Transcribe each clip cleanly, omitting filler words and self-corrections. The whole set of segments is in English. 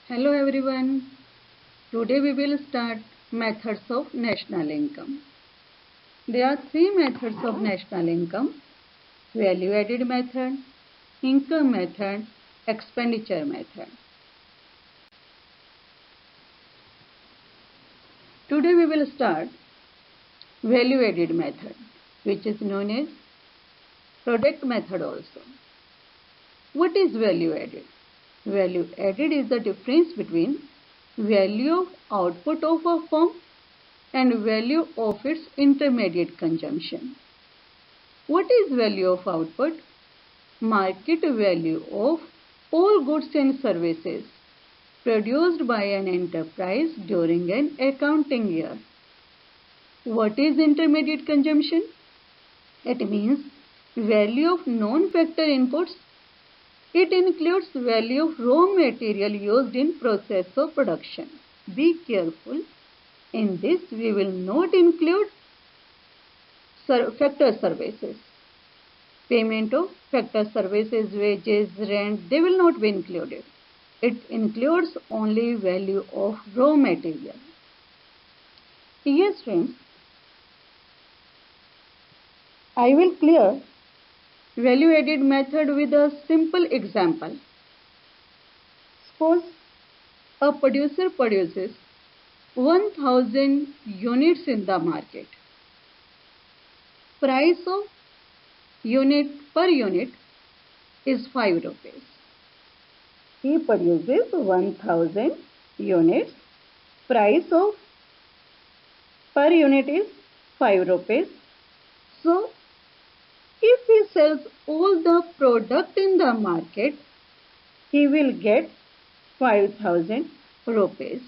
Hello everyone. Today we will start methods of national income. There are three methods of national income: value added method, income method, expenditure method. Today we will start value added method, which is known as product method also. What is value added? Value added is the difference between value of output of a firm and value of its intermediate consumption. What is value of output? Market value of all goods and services produced by an enterprise during an accounting year. What is intermediate consumption? It means value of non-factor inputs. It includes value of raw material used in process of production. Be careful. In this, we will not include factor services. Payment of factor services, wages, rent, they will not be included. It includes only value of raw material. Yes, friends, I will clear value added method with a simple example. Suppose a producer produces 1000 units in the market. Price of unit per unit is 5 rupees. He produces 1000 units. Price of per unit is 5 rupees. So, if he sells all the product in the market, he will get 5000 rupees.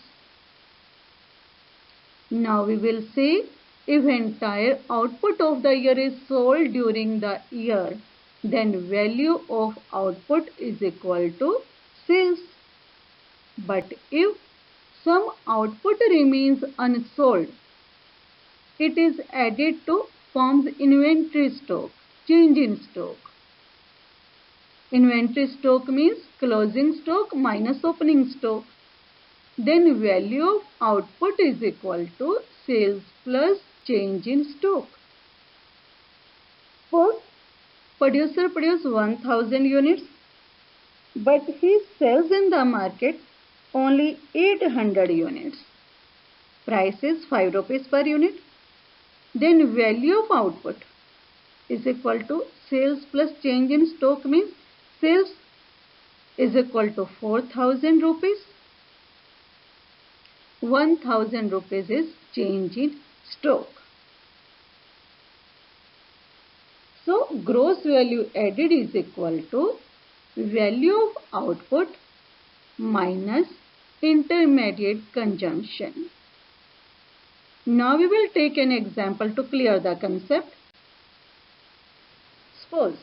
Now we will see if entire output of the year is sold during the year, then value of output is equal to sales. But if some output remains unsold, it is added to firm's inventory stock, change in stock. Inventory stock means closing stock minus opening stock. Then value of output is equal to sales plus change in stock. First, producer produces 1000 units, but he sells in the market only 800 units. Price is 5 rupees per unit. Then value of output is equal to sales plus change in stock means sales is equal to 4000 rupees. 1000 rupees is change in stock. So, gross value added is equal to value of output minus intermediate consumption. Now we will take an example to clear the concept. Suppose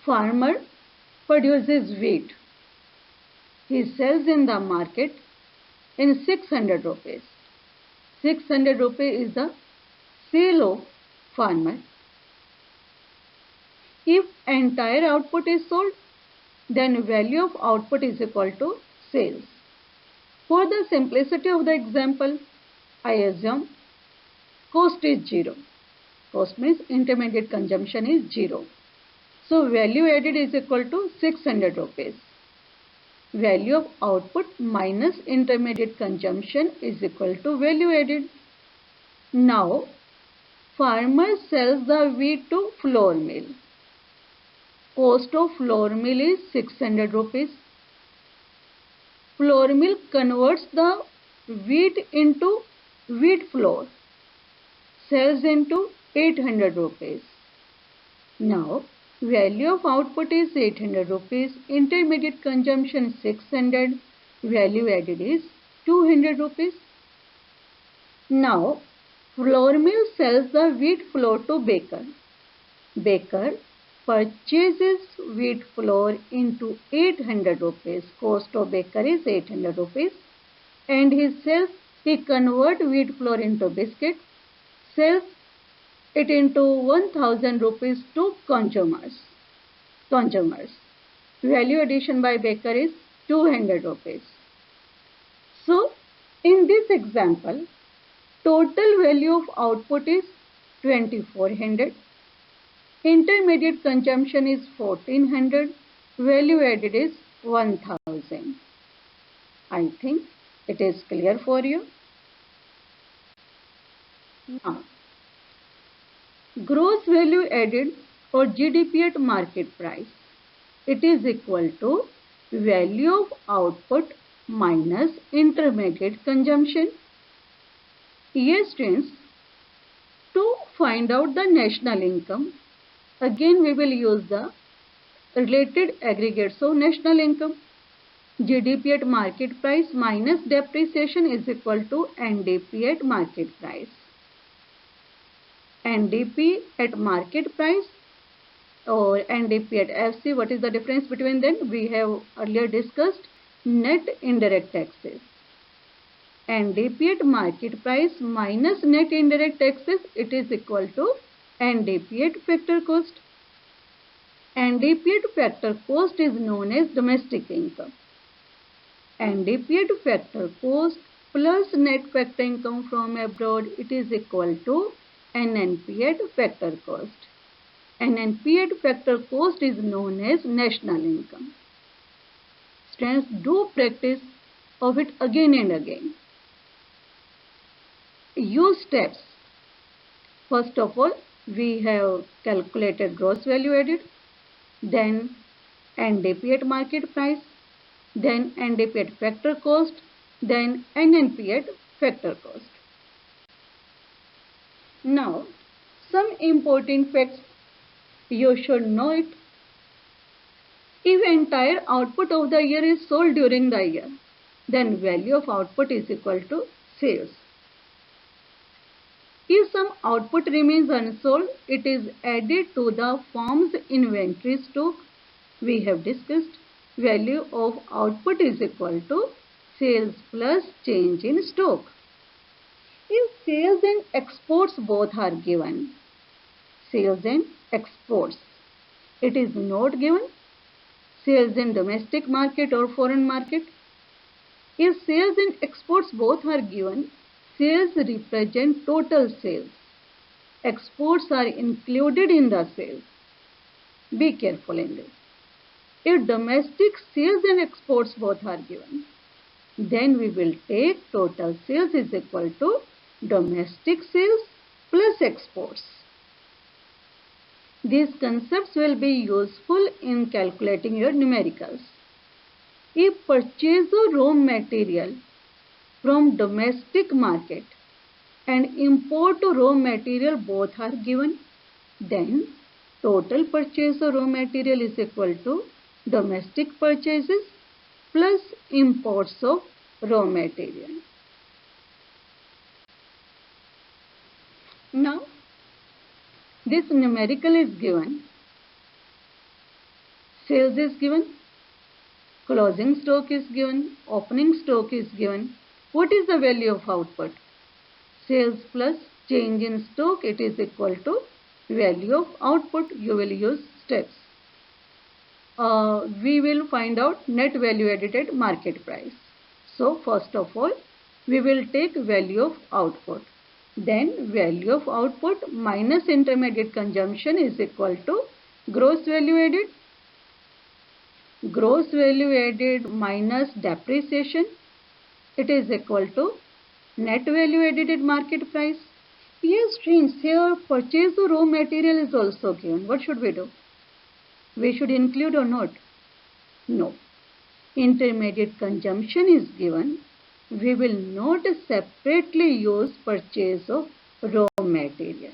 farmer produces wheat. He sells in the market in 600 rupees. 600 rupees is the sale of farmer. If entire output is sold, then value of output is equal to sales. For the simplicity of the example, I assume cost is 0. Cost means intermediate consumption is 0. So value added is equal to 600 rupees. Value of output minus intermediate consumption is equal to value added. Now, farmer sells the wheat to flour mill. Cost of flour mill is 600 rupees. Flour mill converts the wheat into wheat flour. Sells into 800 rupees. Now, value of output is 800 rupees. Intermediate consumption 600. Value added is 200 rupees. Now, flour mill sells the wheat flour to baker. Baker purchases wheat flour into 800 rupees. Cost of baker is 800 rupees. And he converts wheat flour into biscuit. Sells it into 1000 rupees to consumers. Value addition by baker is 200 rupees. So, in this example, total value of output is 2400. Intermediate consumption is 1400. Value added is 1000. I think it is clear for you. Now, gross value added or GDP at market price. It is equal to value of output minus intermediate consumption. Yes, students, to find out the national income, again we will use the related aggregates of national income. GDP at market price minus depreciation is equal to NDP at market price. NDP at market price or NDP at FC, what is the difference between them? We have earlier discussed net indirect taxes. NDP at market price minus net indirect taxes, it is equal to NDP at factor cost. NDP at factor cost is known as domestic income. NDP at factor cost plus net factor income from abroad, it is equal to NNP at factor cost. NNP at factor cost is known as national income. Students, do practice of it again and again. Use steps. First of all, we have calculated gross value added, then NDP at market price, then NDP at factor cost, then NNP at factor cost. Now, some important facts you should know it. If entire output of the year is sold during the year, then value of output is equal to sales. If some output remains unsold, it is added to the firm's inventory stock. We have discussed value of output is equal to sales plus change in stock. If sales and exports both are given, sales and exports, it is not given, sales in domestic market or foreign market. If sales and exports both are given, sales represent total sales. Exports are included in the sales. Be careful in this. If domestic sales and exports both are given, then we will take total sales is equal to domestic sales plus exports. These concepts will be useful in calculating your numericals. If purchase of raw material from domestic market and import of raw material both are given, then total purchase of raw material is equal to domestic purchases plus imports of raw material. Now, this numerical is given, sales is given, closing stock is given, opening stock is given. What is the value of output? Sales plus change in stock, it is equal to value of output. You will use steps. We will find out net value added at market price. So, first of all, we will take value of output. Then, value of output minus intermediate consumption is equal to gross value added. Gross value added minus depreciation, it is equal to net value added at market price. Yes, friends, here purchase of raw material is also given. What should we do? We should include or not? No. Intermediate consumption is given. We will not separately use purchase of raw material.